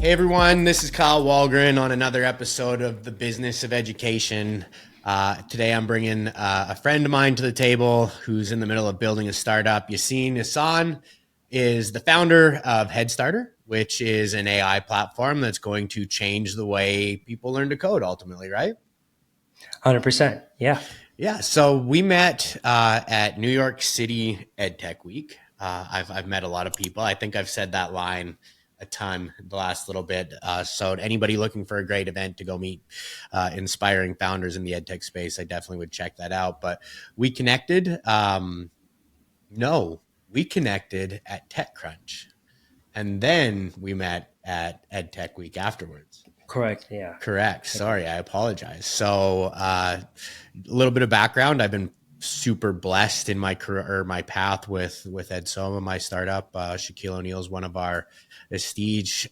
Hey everyone, this is Kyle Wallgren on another episode of The Business of Education. Today I'm bringing a friend of mine to the table who's in the middle of building a startup. Yasin Ehsan is the founder of Headstarter, which is an AI platform that's going to change the way people learn to code ultimately, right? 100%. Yeah. Yeah, so we met at New York City EdTech Week. I've met a lot of people. I think I've said that line a ton the last little bit. So anybody looking for a great event to go meet inspiring founders in the EdTech space, I definitely would check that out. But we connected. No, we connected at TechCrunch, and then we met at EdTech Week afterwards. Correct. Yeah. Correct. Sorry, I apologize. So, a little bit of background. I've been super blessed in my career or my path with Ed Soma, my startup. Shaquille O'Neal is one of our prestige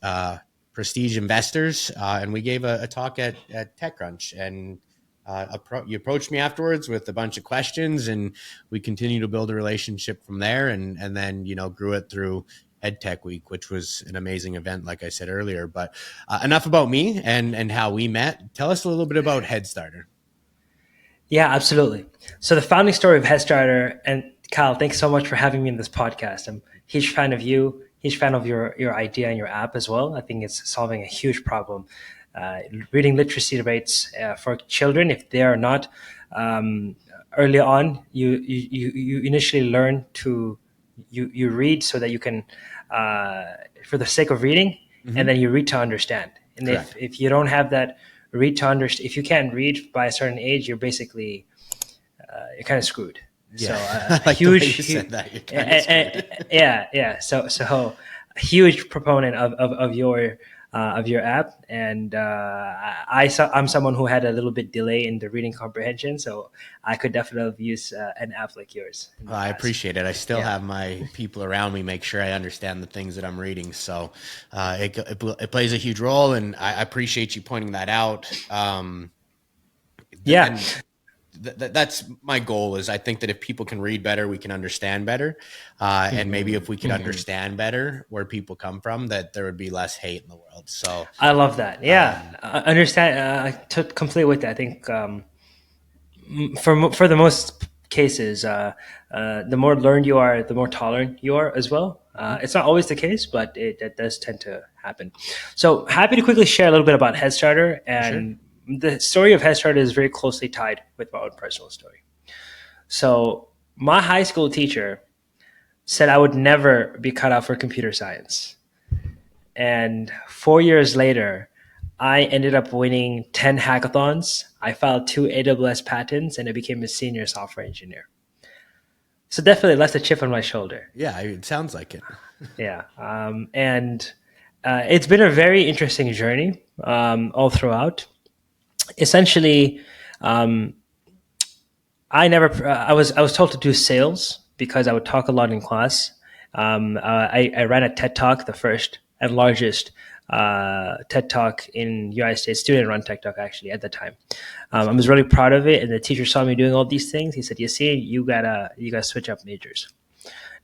investors, and we gave a talk at TechCrunch, and you approached me afterwards with a bunch of questions, and we continue to build a relationship from there, and then grew it through EdTech Week, which was an amazing event, like I said earlier. But enough about me and how we met. Tell us a little bit about Headstarter. Yeah, absolutely. So the founding story of Headstarter, and Kyle, thanks so much for having me in this podcast. I'm a huge fan of you, huge fan of your idea and your app as well. I think it's solving a huge problem. Reading literacy rates for children, if they are not early on, you initially learn to you read so that you can for the sake of reading, and then you read to understand. And Correct. if you don't have that read to understand, if you can't read by a certain age, you're basically you're kind of screwed. Yeah. So Like huge, said that, you're kind of screwed. yeah. So a huge proponent of your app, and I'm someone who had a little bit delay in the reading comprehension, so I could definitely use an app like yours. Well, I appreciate it. I still Yeah. have my people around me make sure I understand the things that I'm reading. So it plays a huge role, and I appreciate you pointing that out. Yeah. And that's my goal. Is I think that if people can read better, we can understand better, and maybe if we could understand better where people come from, that there would be less hate in the world. So I love that. Yeah, I understand. I took complete with that. I think for the most cases, the more learned you are, the more tolerant you are as well. It's not always the case, but that does tend to happen. So happy to quickly share a little bit about Headstarter, and the story of Headstarter is very closely tied with my own personal story. So my high school teacher said I would never be cut out for computer science. And 4 years later, I ended up winning 10 hackathons. I filed 2 AWS patents, and I became a senior software engineer. So definitely left a chip on my shoulder. Yeah, it sounds like it. Yeah. And it's been a very interesting journey all throughout. Essentially, I was told to do sales because I would talk a lot in class. I ran a TED Talk, the first and largest TED Talk in United States, student-run TED Talk actually at the time. I was really proud of it, and the teacher saw me doing all these things. He said, "You see, you gotta switch up majors."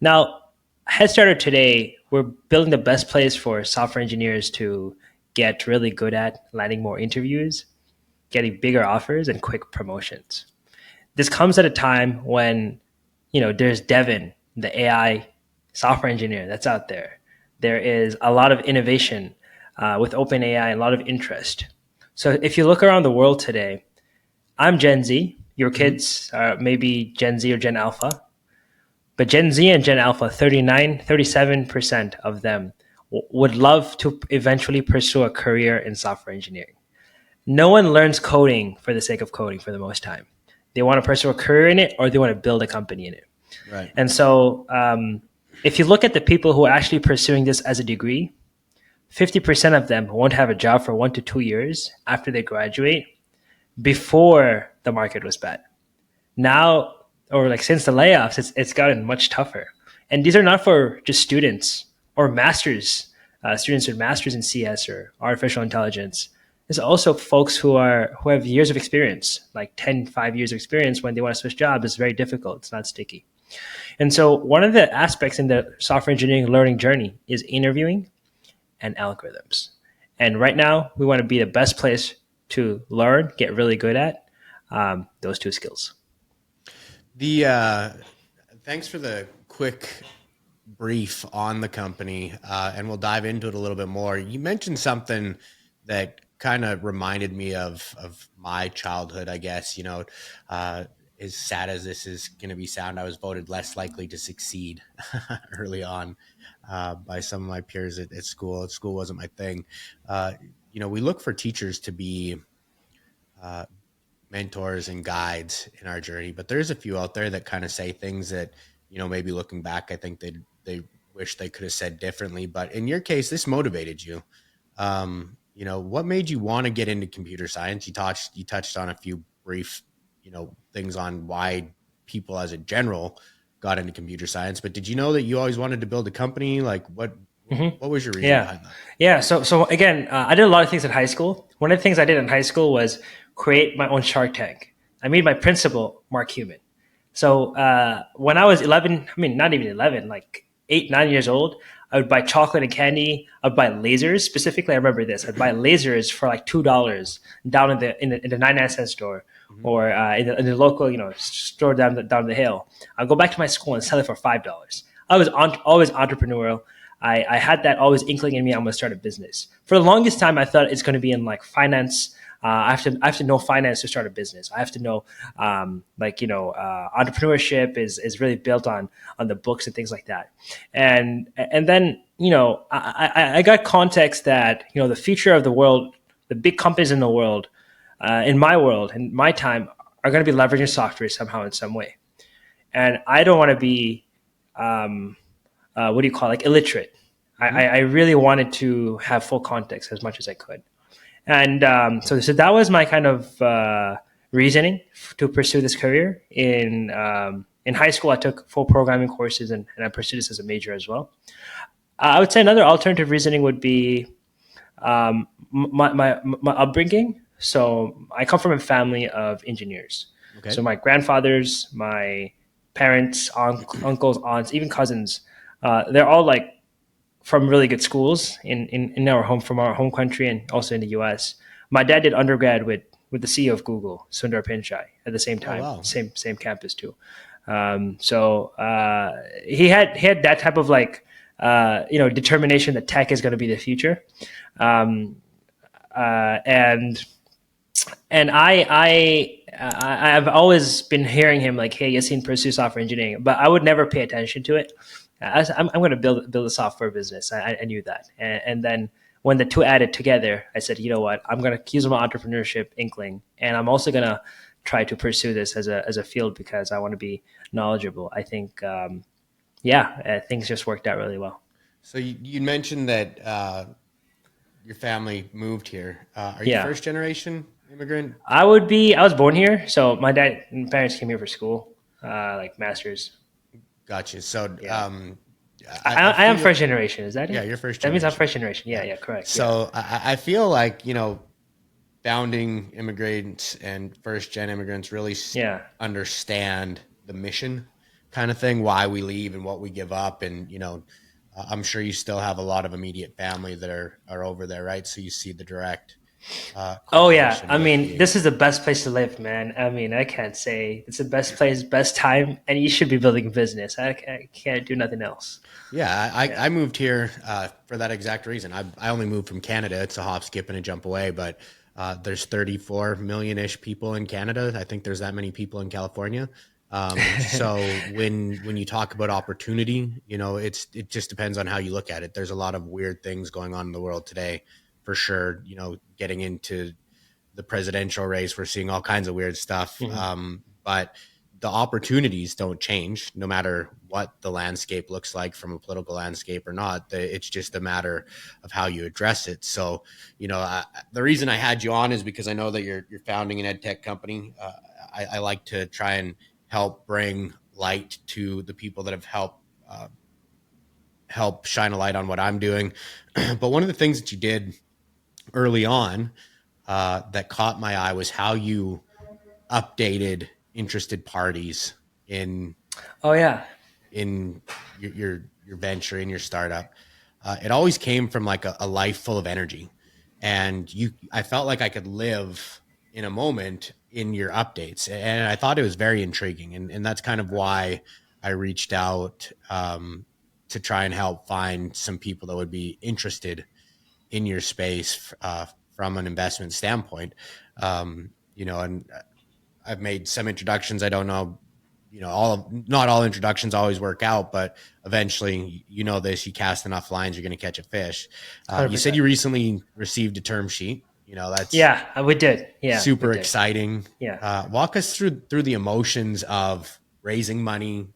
Now, Headstarter today, we're building the best place for software engineers to get really good at landing more interviews, getting bigger offers, and quick promotions. This comes at a time when, there's Devin, the AI software engineer that's out there. There is a lot of innovation with OpenAI, a lot of interest. So if you look around the world today, I'm Gen Z. Your kids are maybe Gen Z or Gen Alpha. But Gen Z and Gen Alpha, 37% of them would love to eventually pursue a career in software engineering. No one learns coding for the sake of coding for the most time. They want to pursue a career in it, or they want to build a company in it. Right. And so if you look at the people who are actually pursuing this as a degree, 50% of them won't have a job for 1 to 2 years after they graduate, before the market was bad. Now, or like since the layoffs, it's gotten much tougher. And these are not for just students or masters, students with masters in CS or artificial intelligence. There's also folks who have years of experience, like 5 years of experience. When they want to switch jobs, it's very difficult. It's not sticky. And so one of the aspects in the software engineering learning journey is interviewing and algorithms. And right now, we want to be the best place to learn, get really good at those two skills. The Thanks for the quick brief on the company, and we'll dive into it a little bit more. You mentioned something that kind of reminded me of my childhood, I guess. Uh, as sad as this is going to be sound, I was voted less likely to succeed early on by some of my peers at school. School wasn't my thing. Uh, we look for teachers to be uh, mentors and guides in our journey, but there's a few out there that kind of say things that, maybe looking back, I think they wish they could have said differently. But in your case, this motivated you. What made you want to get into computer science? You touched on a few brief, things on why people as a general got into computer science, but did you know that you always wanted to build a company? Like Mm-hmm. what was your reason Yeah, behind that? yeah. So again, I did a lot of things in high school. One of the things I did in high school was create my own Shark Tank. I made my principal Mark Cuban. So when I was 11, I mean not even 11, like 8, 9 years old, I would buy chocolate and candy. I would buy lasers. Specifically, I remember this. I'd buy lasers for like $2 down in the 99-cent store Mhm. or in the local store down the hill. I'd go back to my school and sell it for $5. I was always entrepreneurial. I had that always inkling in me. I'm going to start a business. For the longest time, I thought it's going to be in like finance. I have to know finance to start a business. I have to know, entrepreneurship is really built on the books and things like that. And then I got context that the future of the world, the big companies in the world, in my world, in my time, are going to be leveraging software somehow in some way. And I don't want to be what do you call it, like illiterate. Mhm. I really wanted to have full context as much as I could. And so that was my kind of reasoning to pursue this career. In high school, I took full programming courses and I pursued this as a major as well. I would say another alternative reasoning would be my upbringing. So I come from a family of engineers. Okay. So my grandfathers, my parents, uncles, aunts, even cousins, they're all like from really good schools in our home from our home country and also in the U.S. My dad did undergrad with the CEO of Google, Sundar Pichai, at the same Oh, time, wow. same campus too. So he had that type of like determination that tech is going to be the future, um, and I've always been hearing him like, "Hey, Yasin, pursue software engineering," but I would never pay attention to it. I'm going to build a software business. I knew that, and then when the two added together, I said, you know what, I'm going to use my entrepreneurship inkling, and I'm also going to try to pursue this as a field because I want to be knowledgeable. I think, things just worked out really well. So you mentioned that your family moved here. Are you Yeah, first generation immigrant? I was born here, so my dad and parents came here for school, like masters. Gotcha. So Yeah, I I am feel, first generation. Is that yeah, it? you're first That means I'm generation. first generation. Yeah, Yeah. yeah, correct. Yeah. So I feel like, founding immigrants and first gen immigrants really Yeah. understand the mission kind of thing, why we leave and what we give up. And, I'm sure you still have a lot of immediate family that are over there, right? So you see the direct Oh yeah. correlation I with mean, being. this is the best place to live, man. I mean, I can't say it's the best place, best time, and you should be building a business. I can't do nothing else. Yeah, Yeah. I moved here for that exact reason. I only moved from Canada. It's a hop, skip, and a jump away, but there's 34 million ish people in Canada. I think there's that many people in California. So when you talk about opportunity, it just depends on how you look at it. There's a lot of weird things going on in the world today, for sure. Getting into the presidential race, we're seeing all kinds of weird stuff. Mhm. But the opportunities don't change no matter what the landscape looks like from a political landscape or not. It's just a matter of how you address it. So, the reason I had you on is because I know that you're founding an ed tech company. I like to try and help bring light to the people that have help shine a light on what I'm doing. But one of the things that you did early on that caught my eye was how you updated interested parties in Oh yeah. in your venture, in your startup. It always came from like a life full of energy. and I felt like I could live in a moment in your updates, and I thought it was very intriguing, and that's kind of why I reached out to try and help find some people that would be interested in your space from an investment standpoint. And I've made some introductions. I don't know, not all introductions always work out, but eventually, this, you cast enough lines, you're going to catch a fish. You said 100%. you recently received a term sheet. That's Yeah, we did. Yeah, we super did. exciting. Yeah. Walk us through the emotions of raising money,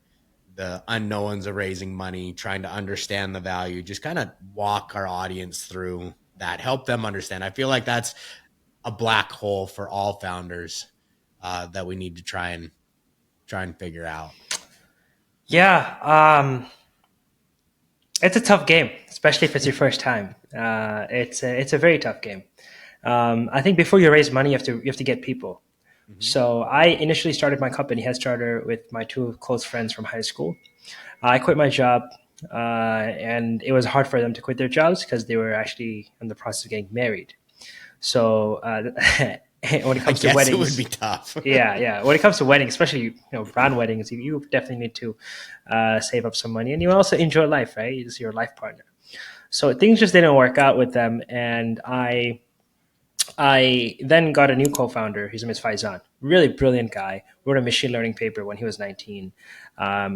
the unknowns of raising money, trying to understand the value. Just kind of walk our audience through that, help them understand. I feel like that's a black hole for all founders that we need to try and figure out. Yeah. It's a tough game, especially if it's your first time. It's a very tough game. I think before you raise money, you have to get people. Mm-hmm. So I initially started my company Headstarter with my two close friends from high school. I quit my job, and it was hard for them to quit their jobs because they were actually in the process of getting married. So when it I comes to guess it would be weddings, tough. yeah. When it comes to weddings, especially brand weddings, you definitely need to save up some money, and you also enjoy life, right? It's your life partner. So things just didn't work out with them, and I then got a new co-founder. His name is Faizan. Really brilliant guy. Wrote a machine learning paper when he was 19.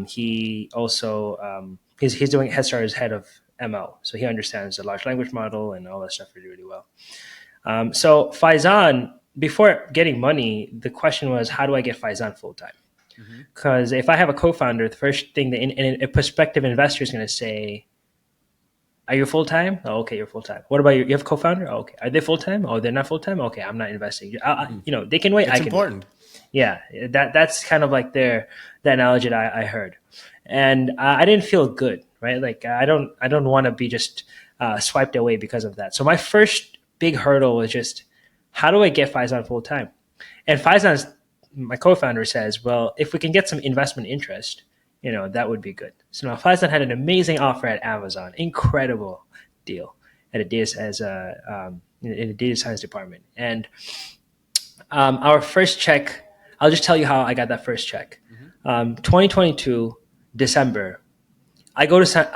He also he's doing Headstarter as head of ML, so he understands the large language model and all that stuff really, really well. So Faizan, before getting money, the question was, how do I get Faizan full time? Mm-hmm. Because if I have a co-founder, the first thing that a prospective investor is going to say, are you full time? Oh, okay, you're full time. What about you? You have a co-founder? Oh, okay. Are they full time? Oh, they're not full time. Okay, I'm not investing. They can wait. It's I can wait. important. Yeah, that's kind of like the analogy that I heard, and I didn't feel good, right? Like I don't want to be just swiped away because of that. So my first big hurdle was just, how do I get Faizan full time? And Faizan's my co-founder says, well, if we can get some investment interest, that would be good. So now Faizan had an amazing offer at Amazon, incredible deal at a data as a in the data science department, and our first check. I'll just tell you how I got that first check. Mm-hmm. 2022 December. I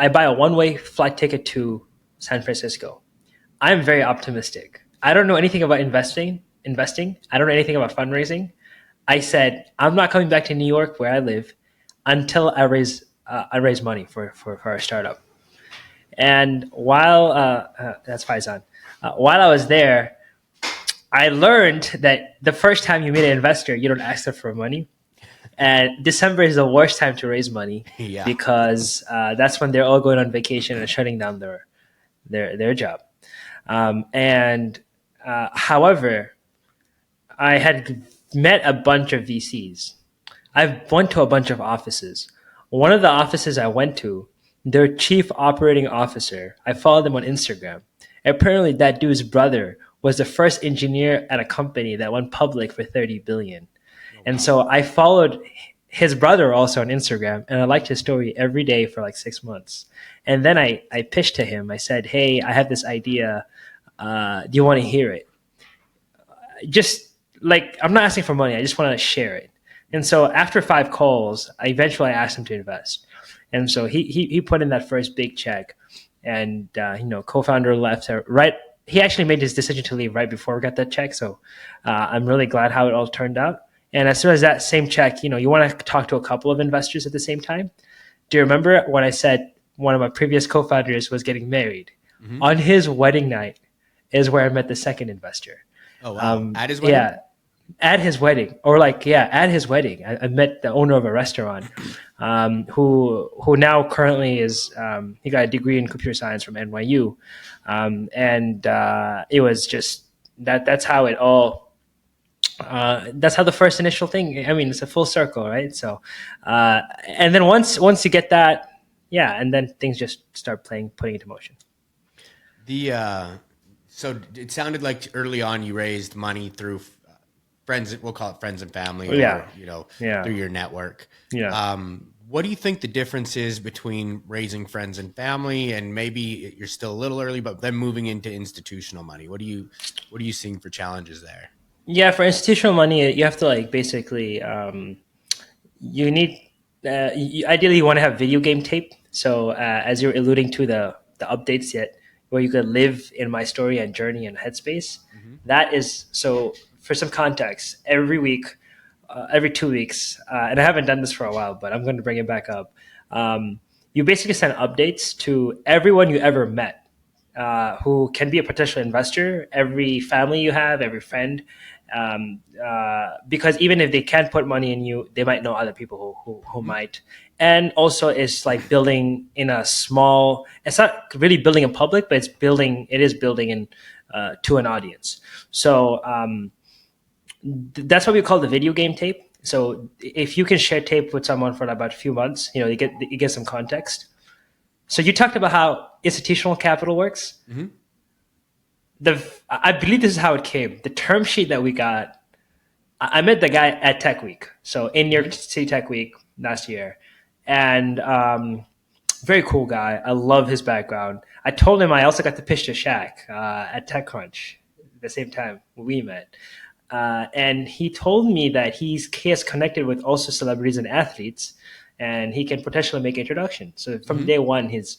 buy a one-way flight ticket to San Francisco. I'm very optimistic. I don't know anything about investing. I don't know anything about fundraising. I said, I'm not coming back to New York where I live until I raise money for our startup. And while that's Faizan, while I was there, I learned that the first time you meet an investor, you don't ask them for money. And December is the worst time to raise money Yeah. because that's when they're all going on vacation and shutting down their job. And however, I had met a bunch of VCs. I've went to a bunch of offices. One of the offices I went to, their chief operating officer, I followed them on Instagram. Apparently, that dude's brother was the first engineer at a company that went public for 30 billion. Oh, And wow. so I followed his brother also on Instagram, and I liked his story every day for like 6 months. And then I pitched to him. I said, hey, I have this idea. Do you want to hear it? Just like, I'm not asking for money. I just want to share it. And so after 5 calls, I eventually asked him to invest. And so he put in that first big check, and co-founder left right. He actually made his decision to leave right before we got that check. So I'm really glad how it all turned out. And as soon as that same check, you want to talk to a couple of investors at the same time. Do you remember when I said one of my previous co-founders was getting married? Mm-hmm. On his wedding night is where I met the second investor. Oh, wow. At his wedding? Yeah, at his wedding, or at his wedding, I met the owner of a restaurant, who now currently is he got a degree in computer science from NYU, and it was just that's how it all. That's how the first initial thing. I mean, it's a full circle, right? So, and then once you get that, yeah, and then things just start putting into motion. So it sounded like early on you raised money through friends. We'll call it friends and family, or Yeah, through yeah, your network. yeah. what do you think the difference is between raising friends and family, and maybe you're still a little early, but then moving into institutional money? What are you seeing for challenges there? Yeah, for institutional money, you have to like basically you need ideally you want to have video game tape. So as you're alluding to the updates yet, where you could live in my story and journey and headspace. Mm-hmm. That is so. For some context, every week, every 2 weeks, and I haven't done this for a while, but I'm going to bring it back up. You basically send updates to everyone you ever met who can be a potential investor, every family you have, every friend, because even if they can't put money in you, they might know other people who Mm-hmm. might. And also, it's like building in a small. It's not really building in public, but it is building in to an audience. So that's what we call the video game tape. So if you can share tape with someone for about a few months, you get some context. So you talked about how institutional capital works. Mm-hmm. I believe this is how it came. The term sheet that we got, I met the guy at Tech Week, so in New York City Tech Week last year, and very cool guy. I love his background. I told him I also got to pitch to Shaq at TechCrunch at the same time we met. And he told me that he has connected with also celebrities and athletes, and he can potentially make introduction. So from Mm-hmm. day one, he's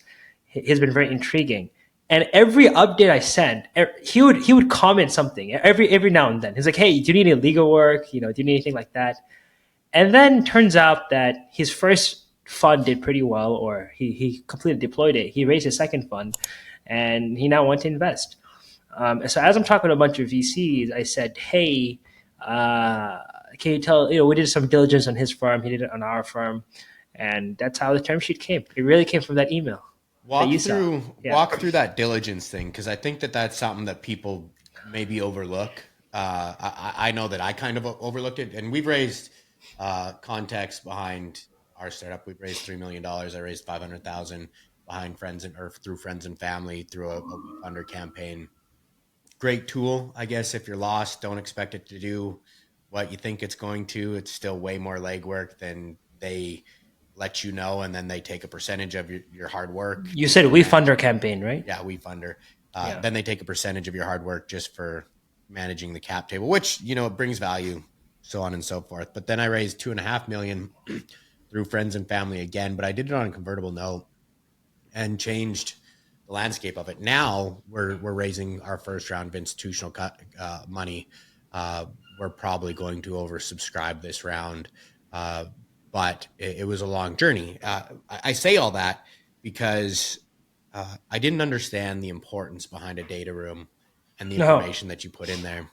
been very intriguing. And every update I sent, he would comment something every now and then. He's like, "Hey, do you need any legal work? Do you need anything like that?" And then turns out that his first fund did pretty well, or he completely deployed it. He raised his second fund, and he now wants to invest. So as I'm talking to a bunch of VCs, I said, "Hey, uh, can you tell? We did some diligence on his firm. He did it on our firm, and that's how the term sheet came. It really came from that email that you saw. Yeah, Walk through that diligence thing, because I think that that's something that people maybe overlook. I know that I kind of overlooked it, and we've raised context behind our startup. We've raised $3 million. I raised 500,000 behind friends and or through friends and family through a WeFunder campaign. Great tool, I guess. If you're lost, don't expect it to do what you think it's going to. It's still way more legwork than they let you know, and then they take a percentage of your hard work you just said for we fund our campaign, right? yeah, WeFunder. Yeah. Then they take a percentage of your hard work just for managing the cap table, which it brings value, so on and so forth. But then I raised 2.5 million through friends and family again, but I did it on a convertible note and changed the landscape of it. Now we're raising our first round of institutional money. Uh, we're probably going to oversubscribe this round, uh, but it was a long journey. I say all that because I didn't understand the importance behind a data room and the No. information that you put in there.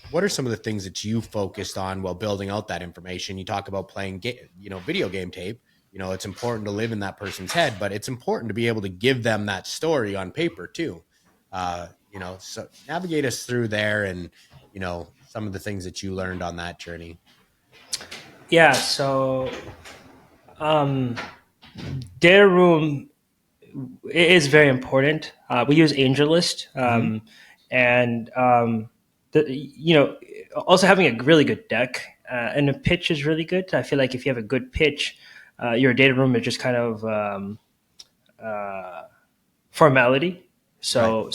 What are some of the things that you focused on while building out that information? You talk about playing, video game tape. It's important to live in that person's head, but it's important to be able to give them that story on paper too. So navigate us through there, and some of the things that you learned on that journey. Yeah. So data room is very important. We use AngelList, Mm-hmm. and also having a really good deck and a pitch is really good. I feel like if you have a good pitch, your data room is just kind of formality. Right.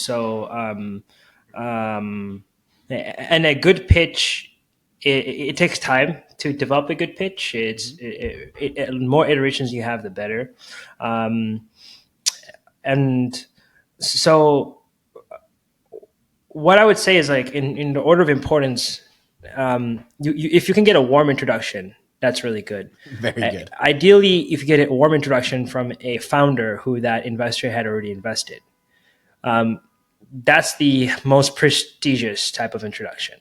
And a good pitch, it takes time to develop a good pitch. Mm-hmm. More iterations you have, the better. Um, and so what I would say is like in the order of importance, if you can get a warm introduction, that's really good. Very good. Ideally, if you get a warm introduction from a founder who that investor had already invested, that's the most prestigious type of introduction.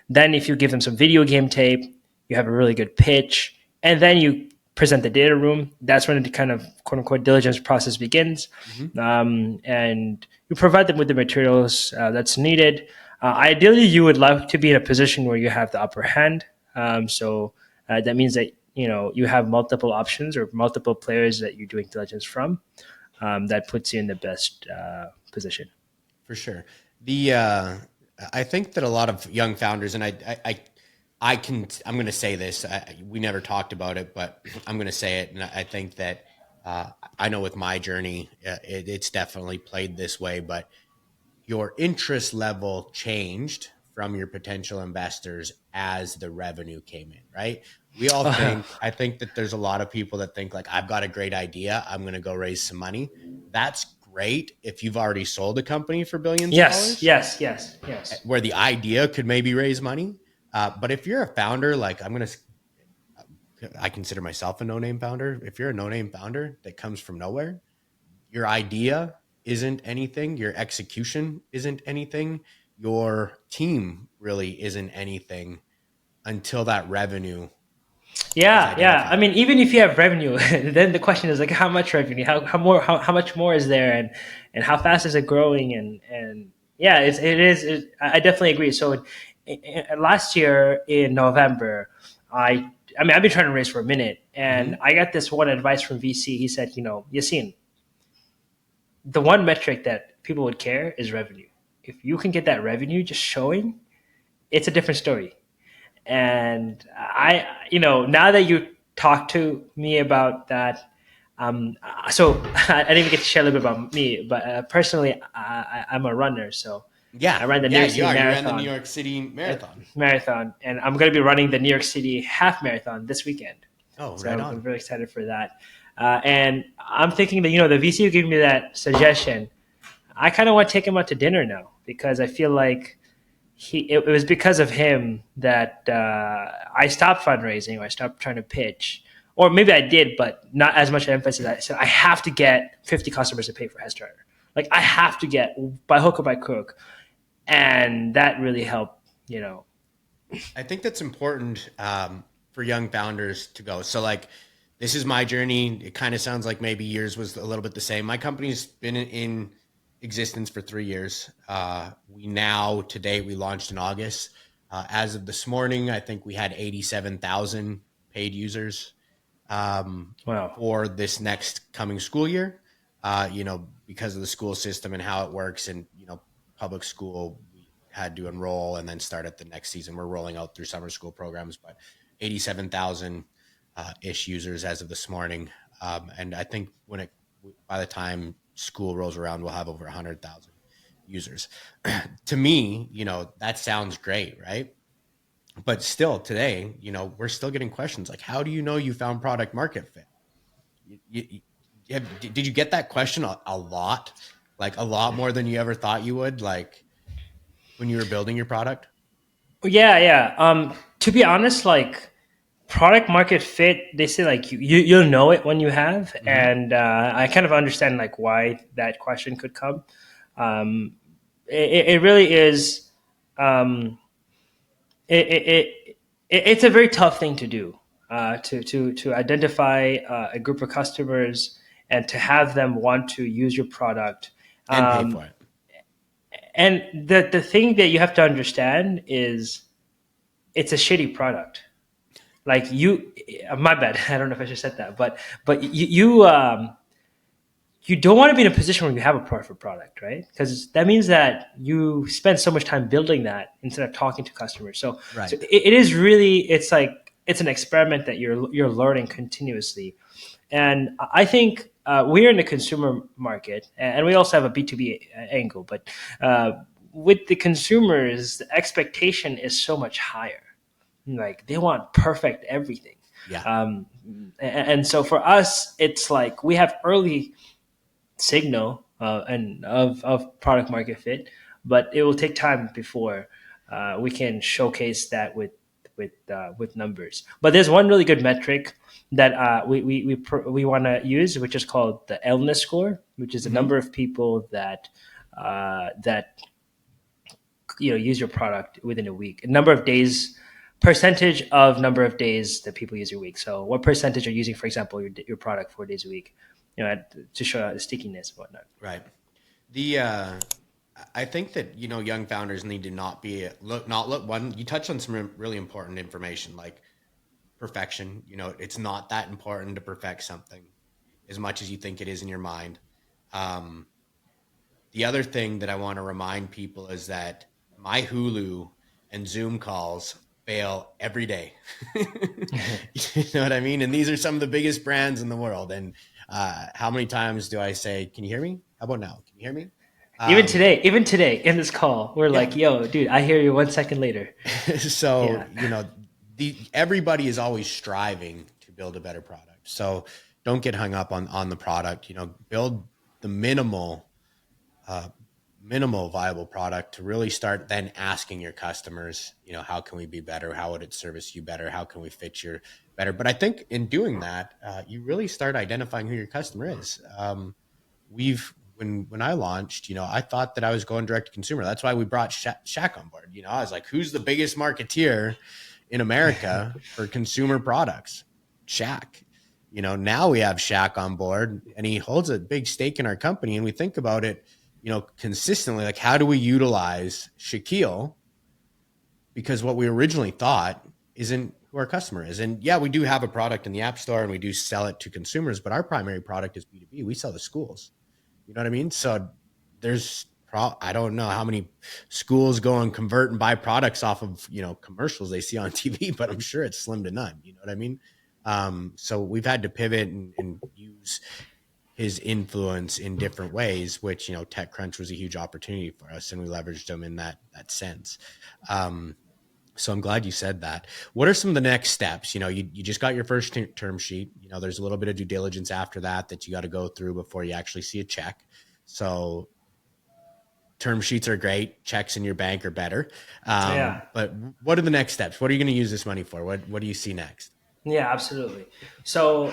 Then, if you give them some video game tape, you have a really good pitch, and then you present the data room. That's when the kind of quote unquote diligence process begins, Mm-hmm. and you provide them with the materials that's needed. Ideally, you would like to be in a position where you have the upper hand. So that means that you have multiple options or multiple players that you're doing diligence from. That puts you in the best position. For sure. The I think that a lot of young founders, and I'm going to say this. We never talked about it, but I'm going to say it. And I think that I know with my journey, it's definitely played this way, but your interest level changed from your potential investors as the revenue came in, right? We all think, I think that there's a lot of people that think like, I've got a great idea. I'm going to go raise some money. That's great if you've already sold a company for billions of Yes, dollars yes, yes, yes. where the idea could maybe raise money. But if you're a founder, like I consider myself a no-name founder. If you're a no-name founder that comes from nowhere, your idea isn't anything, your execution isn't anything, your team really isn't anything until that revenue is Yeah, yeah. I identified. mean, even if you have revenue, then the question is like, how much revenue? How much more is there, and how fast is it growing? And yeah, it is. I definitely agree. So, last year in November, I mean, I've been trying to raise for a minute, and Mm-hmm. I got this one advice from VC. He said, Yasin, the one metric that people would care is revenue. If you can get that revenue just showing, it's a different story. And now that you talked to me about that, so I didn't even get to share a little bit about me, but personally, I'm a runner. So Yeah, I ran the New yeah, York you City are. You ran the New Marathon, York City Marathon. and I'm going to be running the New York City Half Marathon this weekend. Oh, So right I'm on. very excited for that. And I'm thinking that the VC who gave me that suggestion, I kind of want to take him out to dinner now because I feel like it was because of him that I stopped fundraising, or I stopped trying to pitch, or maybe I did, but not as much emphasis. I said I have to get 50 customers to pay for Headstarter. Like I have to get by hook or by crook, and that really helped. I think that's important for young founders to go. So, like, this is my journey. It kind of sounds like maybe yours was a little bit the same. My company's been in existence for 3 years. We now, today, we launched in August. As of this morning, I think we had 87,000 paid users Wow. for this next coming school year. Because of the school system and how it works, and public school, we had to enroll and then start at the next season. We're rolling out through summer school programs, but 87,000 ish users as of this morning, and I think by the time school rolls around, we'll have over 100,000 users. To me, that sounds great, right? But still, today, we're still getting questions like, "How do you know you found product market fit?" Did you get that question a lot? Like a lot more than you ever thought you would, like when you were building your product? Yeah, yeah. To be honest, like product market fit, they say like you'll know it when you have, Mm-hmm. and I kind of understand like why that question could come. Um, it really is. Um, it's a very tough thing to do, to identify a group of customers and to have them want to use your product. And pay for Um, it. and the thing that you have to understand is it's a shitty product. Like my bad. I don't know if I should have said that, but you don't want to be in a position where you have a perfect product, right? Because that means that you spend so much time building that instead of talking to customers. So Right. it is really, it's like it's an experiment that you're learning continuously. And I think we're in the consumer market, and we also have a B2B angle. But with the consumers, the expectation is so much higher. Like they want perfect everything. Yeah. Um, and so for us, it's like we have early signal and of product market fit, but it will take time before we can showcase that with numbers. But there's one really good metric that we want to use, which is called the illness score, which is the Mm-hmm. number of people that use your product within a week, a number of days, percentage of number of days that people use your week. So what percentage are using, for example, your product 4 days a week, to show the stickiness and whatnot. Right. The I think that young founders need to not look one. You touched on some really important information like perfection. It's not that important to perfect something as much as you think it is in your mind. Um, the other thing that I want to remind people is that my Hulu and Zoom calls fail every day. You know what I mean? And these are some of the biggest brands in the world. And how many times do I say, "Can you hear me? How about now? Can you hear me?" Um, Even today in this call, we're yeah. like, "Yo, dude, I hear you 1 second later." So Yeah, everybody is always striving to build a better product. So don't get hung up on the product. Build the uh, minimal viable product to really start then asking your customers, how can we be better? How would it service you better? How can we fit your better? But I think in doing that, you really start identifying who your customer is. When I launched, I thought that I was going direct to consumer. That's why we brought Shaq on board. I was like, who's the biggest marketeer in America for consumer products? Shaq. Now we have Shaq on board, and he holds a big stake in our company. And we think about it, consistently, like, how do we utilize Shaquille? Because what we originally thought isn't who our customer is. And yeah, we do have a product in the App Store and we do sell it to consumers, but our primary product is B2B. We sell to schools. You know what I mean? So there's I don't know how many schools go and convert and buy products off of, commercials they see on TV, but I'm sure it's slim to none. You know what I mean? So we've had to pivot and use his influence in different ways, which, TechCrunch was a huge opportunity for us, and we leveraged them in that sense. So I'm glad you said that. What are some of the next steps? You just got your first term sheet. There's a little bit of due diligence after that you got to go through before you actually see a check. So term sheets are great. Checks in your bank are better. yeah, But what are the next steps? What are you going to use this money for? What do you see next? yeah, absolutely. So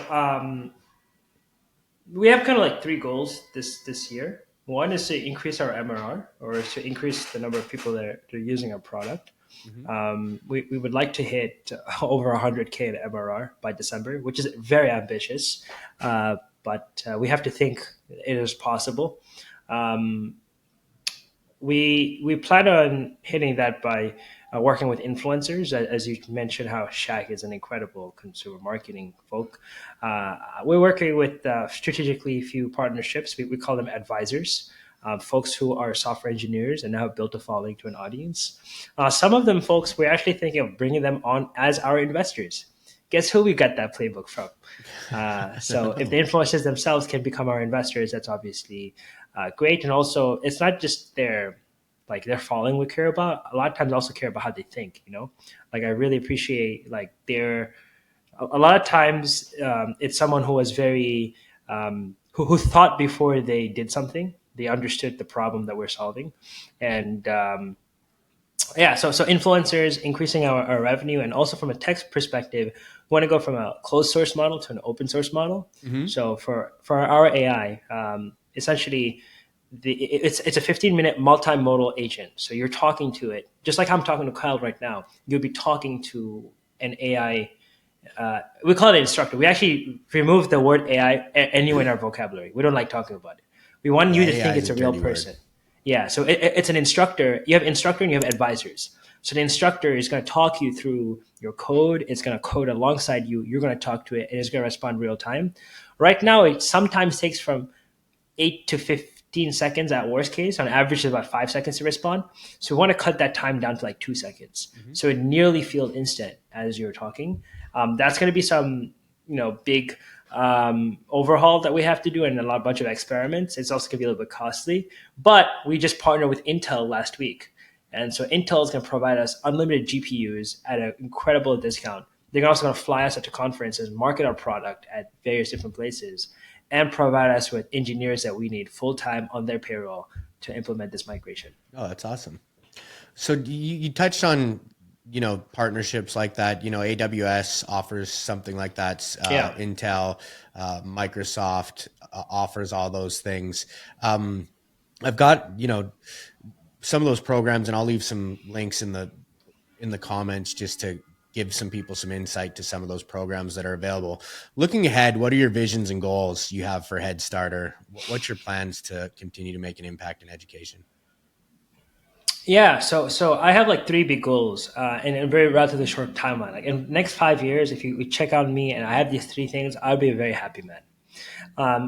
we have kind of like three goals this year. One is to increase our MRR, or to increase the number of people that are using our product. Mm-hmm. We would like to hit over 100K in MRR by December, which is very ambitious, but we have to think it is possible. Um, we plan on hitting that by working with influencers, as you mentioned. How Shaq is an incredible consumer marketing folk. We're working with strategically few partnerships. We call them advisors. Folks who are software engineers and now have built a following to an audience. Some of them folks, we're actually thinking of bringing them on as our investors. Guess who we got that playbook from? So if the influencers themselves can become our investors, that's obviously great. And also, it's not just their following we care about. A lot of times, I also care about how they think. Like, I really appreciate like their. A lot of times, it's someone who was very who thought before they did something. They understood the problem that we're solving, and yeah, so influencers increasing our revenue, and also from a tech perspective, we want to go from a closed source model to an open source model. Mm-hmm. So for our AI, essentially, it's a 15-minute multimodal agent. So you're talking to it just like I'm talking to Kyle right now. You'll be talking to an AI. We call it an instructor. We actually remove the word AI anywhere in our vocabulary. We don't like talking about it. We want you Yeah, to AI think is it's a a real dirty word. person. Yeah, so it's an instructor. You have instructor and you have advisors. So the instructor is going to talk you through your code. It's going to code alongside you. You're going to talk to it, and it's going to respond real time. Right now, it sometimes takes from 8 to 15 seconds at worst case. On average, it's about 5 seconds to respond. So we want to cut that time down to like 2 seconds. Mm-hmm. So it nearly feels instant as you're talking. That's going to be some, big overhaul that we have to do, and a bunch of experiments. It's also going to be a little bit costly, but we just partnered with Intel last week. And so Intel is going to provide us unlimited GPUs at an incredible discount. They're also going to fly us to conferences, market our product at various different places, and provide us with engineers that we need full time on their payroll to implement this migration. Oh, that's awesome. So you touched on, partnerships like that. AWS offers something like that. Yeah. Intel, Microsoft offers all those things. I've got, some of those programs, and I'll leave some links in the comments just to give some people some insight to some of those programs that are available. Looking ahead, what are your visions and goals you have for Headstarter? What's your plans to continue to make an impact in education? Yeah, so I have like three big goals in a very relatively short timeline. Like in the next 5 years, if you check on me and I have these three things, I'll be a very happy man.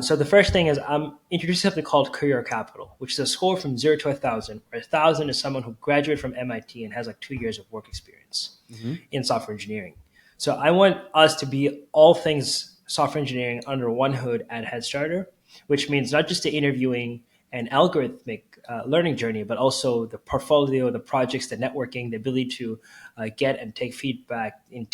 So the first thing is I'm introducing something called Career Capital, which is a score from 0 to 1,000, where 1,000 is someone who graduated from MIT and has like 2 years of work experience. environments in software engineering. So I want us to be all things software engineering under one hood at Headstarter, which means not just the interviewing and algorithmic learning journey, but also the portfolio, the projects, the networking, the ability to get and take feedback in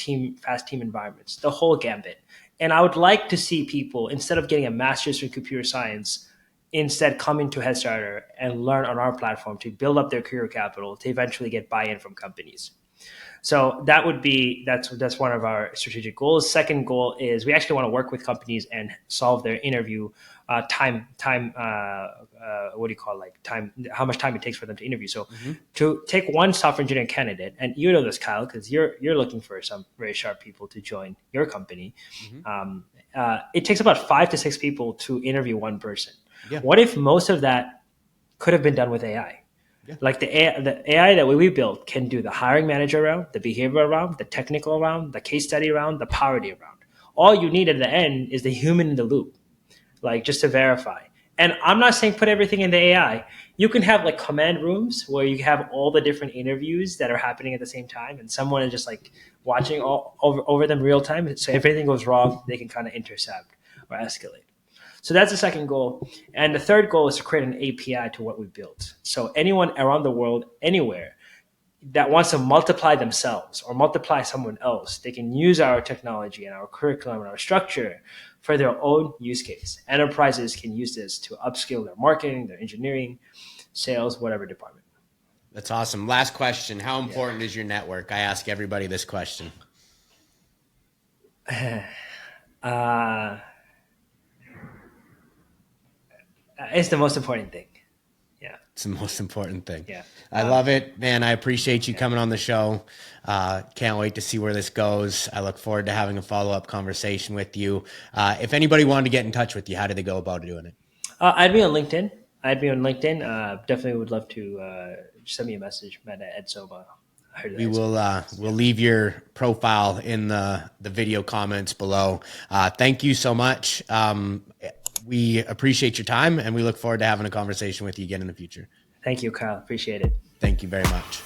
fast team environments, the whole gambit. And I would like to see people, instead of getting a master's in computer science, instead coming to Headstarter and learn on our platform to build up their career capital to eventually get buy-in from companies. So that's one of our strategic goals. Second goal is we actually want to work with companies and solve their interview time. What do you call it? Like time? How much time it takes for them to interview? So to take one software engineering candidate, and you know this, Kyle, because you're looking for some very sharp people to join your company. It takes about 5 to 6 people to interview one person. Yeah. What if most of that could have been done with AI? Yeah. Like the AI that we built can do the hiring manager round, the behavioral round, the technical round, the case study round, the Power Day round. All you need at the end is the human in the loop, like just to verify. And I'm not saying put everything in the AI. You can have like command rooms where you have all the different interviews that are happening at the same time, and someone is just like watching over them real time. So if anything goes wrong, they can kind of intercept or escalate. So that's the second goal. And the third goal is to create an API to what we built. So anyone around the world, anywhere, that wants to multiply themselves or multiply someone else, they can use our technology and our curriculum and our structure for their own use case. Enterprises can use this to upskill their marketing, their engineering, sales, whatever department. That's awesome. Last question. How important is your network? I ask everybody this question. It's the most important thing. Yeah. It's the most important thing. Yeah. I love it, man. I appreciate you coming on the show. Can't wait to see where this goes. I look forward to having a follow-up conversation with you. If anybody wanted to get in touch with you, how do they go about doing it? I'd be on LinkedIn. Definitely would love to send me a message, Matt at Edsoma. We'll leave your profile in the video comments below. Thank you so much. We appreciate your time, and we look forward to having a conversation with you again in the future. Thank you, Kyle. Appreciate it. Thank you very much.